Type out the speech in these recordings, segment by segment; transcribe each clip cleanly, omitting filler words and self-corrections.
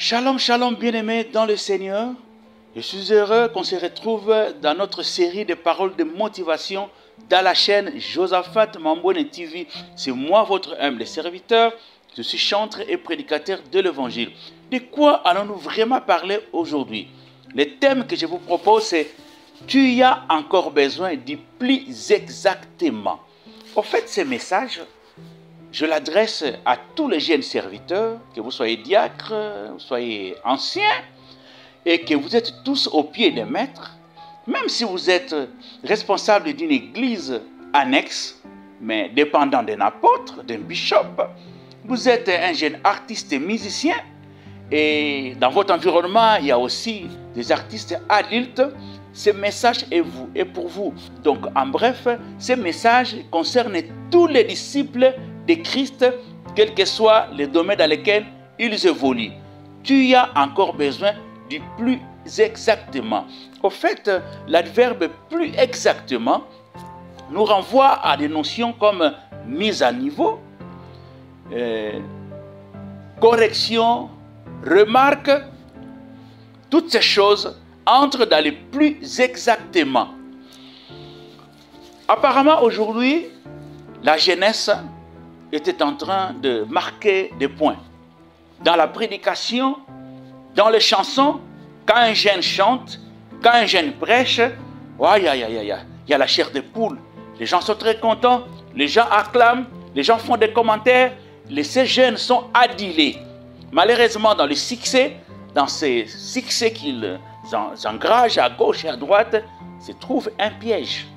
Shalom, shalom, bien-aimés dans le Seigneur. Je suis heureux qu'on se retrouve dans notre série de paroles de motivation dans la chaîne Josaphat Mambouene TV. C'est moi, votre humble serviteur. Je suis chanteur et prédicateur de l'Évangile. De quoi allons-nous vraiment parler aujourd'hui? Le thème que je vous propose, c'est « Tu as encore besoin du plus exactement ». En fait, ce message, je l'adresse à tous les jeunes serviteurs, que vous soyez diacres, vous soyez anciens, et que vous êtes tous au pied des maîtres, même si vous êtes responsable d'une église annexe, mais dépendant d'un apôtre, d'un bishop, vous êtes un jeune artiste et musicien, et dans votre environnement, il y a aussi des artistes adultes. Ce message est pour vous. Donc, en bref, ce message concerne tous les disciples de Christ, quel que soit le domaine dans lequel ils évoluent. Tu as encore besoin du plus exactement. Au fait, l'adverbe plus exactement nous renvoie à des notions comme mise à niveau, correction, remarque. Toutes ces choses entrent dans le plus exactement. Apparemment, aujourd'hui, la jeunesse était en train de marquer des points. Dans la prédication, dans les chansons, quand un jeune chante, quand un jeune prêche, il y a la chair de poule. Les gens sont très contents, les gens acclament, les gens font des commentaires. Ces jeunes sont adulés. Malheureusement, dans ces succès qu'ils engagent à gauche et à droite, se trouve un piège.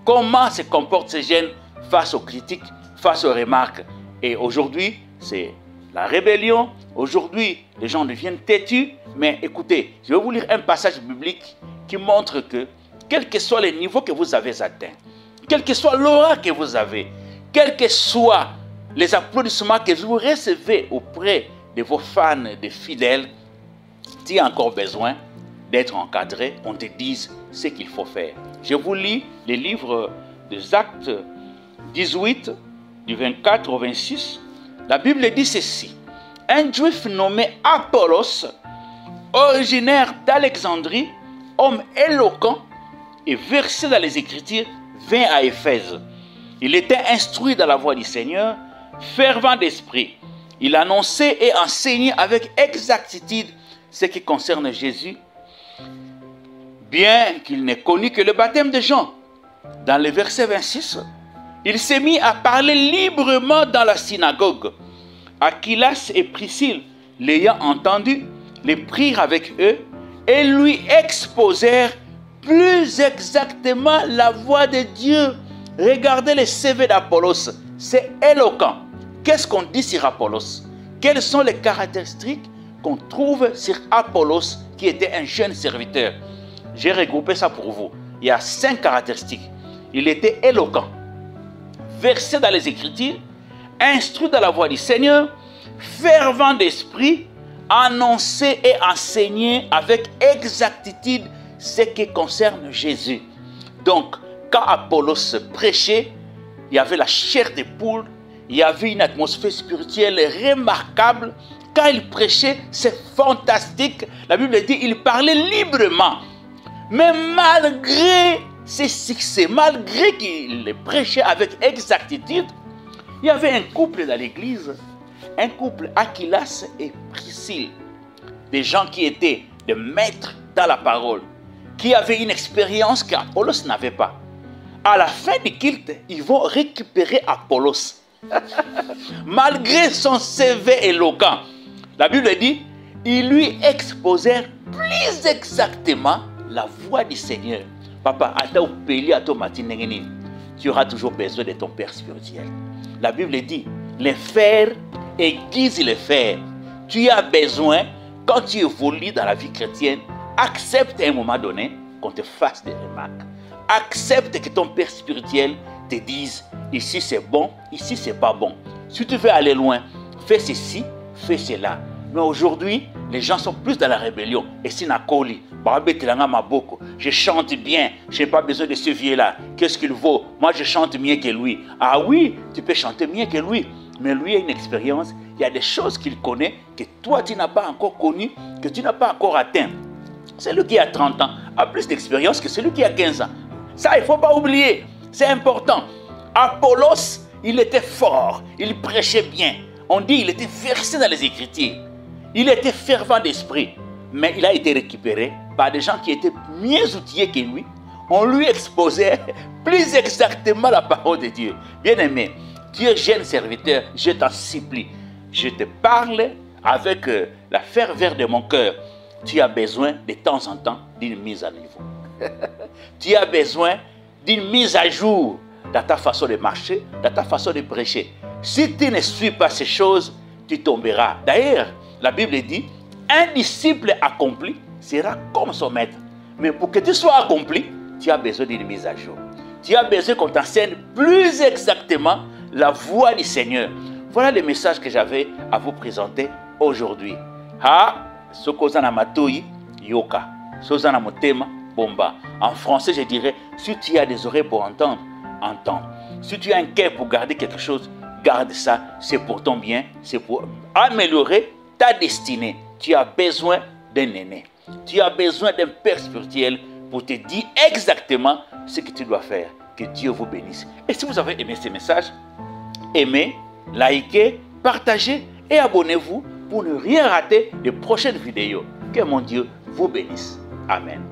Comment se comportent ces jeunes face aux critiques, face aux remarques? Et aujourd'hui, c'est la rébellion. Aujourd'hui, les gens deviennent têtus. Mais écoutez, je vais vous lire un passage biblique qui montre que, quel que soit le niveau que vous avez atteint, quel que soit l'aura que vous avez, quels que soient les applaudissements que vous recevez auprès de vos fans, des fidèles, tu as encore besoin d'être encadré, on te dise ce qu'il faut faire. Je vous lis le livre des Actes 18, du 24 au 26. La Bible dit ceci. Un juif nommé Apollos, originaire d'Alexandrie, homme éloquent et versé dans les Écritures, vint à Éphèse. Il était instruit dans la voie du Seigneur, fervent d'esprit. Il annonçait et enseignait avec exactitude ce qui concerne Jésus, bien qu'il n'ait connu que le baptême de Jean. Dans le verset 26, il s'est mis à parler librement dans la synagogue. Aquilas et Priscille, l'ayant entendu, les prirent avec eux et lui exposèrent plus exactement la voix de Dieu. Regardez le CV d'Apollos, c'est éloquent. Qu'est-ce qu'on dit sur Apollos? Quelles sont les caractéristiques qu'on trouve sur Apollos, qui était un jeune serviteur? J'ai regroupé ça pour vous. Il y a 5 caractéristiques. Il était éloquent, versé dans les Écritures, instruit dans la voie du Seigneur, fervent d'esprit, annoncer et enseigner avec exactitude ce qui concerne Jésus. Donc, quand Apollos prêchait, il y avait la chair de poule, il y avait une atmosphère spirituelle remarquable. Quand il prêchait, c'est fantastique. La Bible dit qu'il parlait librement. Mais malgré ses succès, malgré qu'il prêchait avec exactitude, il y avait un couple dans l'église, un couple Aquilas et Priscille, des gens qui étaient des maîtres dans la parole, qui avaient une expérience qu'Apollos n'avait pas. À la fin du culte, ils vont récupérer Apollos. Malgré son CV éloquent, la Bible dit, ils lui exposèrent plus exactement la voix du Seigneur. Papa, tu auras toujours besoin de ton Père spirituel. La Bible dit, les fers aiguisent les fers. Tu as besoin, quand tu évolues dans la vie chrétienne, accepte à un moment donné qu'on te fasse des remarques. Accepte que ton Père spirituel te dise, ici c'est bon, ici c'est pas bon. Si tu veux aller loin, fais ceci, fais cela. Mais aujourd'hui, les gens sont plus dans la rébellion. Et si Nakoli, je chante bien, je n'ai pas besoin de ce vieux-là. Qu'est-ce qu'il vaut? Moi, je chante mieux que lui. Ah oui, tu peux chanter mieux que lui. Mais lui a une expérience, il y a des choses qu'il connaît que toi tu n'as pas encore connues, que tu n'as pas encore atteint. Celui qui a 30 ans a plus d'expérience que celui qui a 15 ans. Ça, il ne faut pas oublier, c'est important. Apollos, il était fort, il prêchait bien. On dit qu'il était versé dans les Écritures. Il était fervent d'esprit, mais il a été récupéré par des gens qui étaient mieux outillés que lui. On lui exposait plus exactement la parole de Dieu. Bien-aimé, Dieu, jeune serviteur, je t'en supplie. Je te parle avec la ferveur de mon cœur. Tu as besoin de temps en temps d'une mise à niveau. Tu as besoin d'une mise à jour dans ta façon de marcher, dans ta façon de prêcher. Si tu ne suis pas ces choses, tu tomberas. D'ailleurs, la Bible dit, un disciple accompli sera comme son maître. Mais pour que tu sois accompli, tu as besoin d'une mise à jour. Tu as besoin qu'on t'enseigne plus exactement la voix du Seigneur. Voilà le message que j'avais à vous présenter aujourd'hui. Sokozana matoi yoka, sozana motema bomba. En français, je dirais, si tu as des oreilles pour entendre, entends. Si tu as un cœur pour garder quelque chose, garde ça. C'est pour ton bien, c'est pour améliorer ta destinée. Tu as besoin d'un aîné. Tu as besoin d'un père spirituel pour te dire exactement ce que tu dois faire. Que Dieu vous bénisse. Et si vous avez aimé ce message, aimez, likez, partagez et abonnez-vous pour ne rien rater des prochaines vidéos. Que mon Dieu vous bénisse. Amen.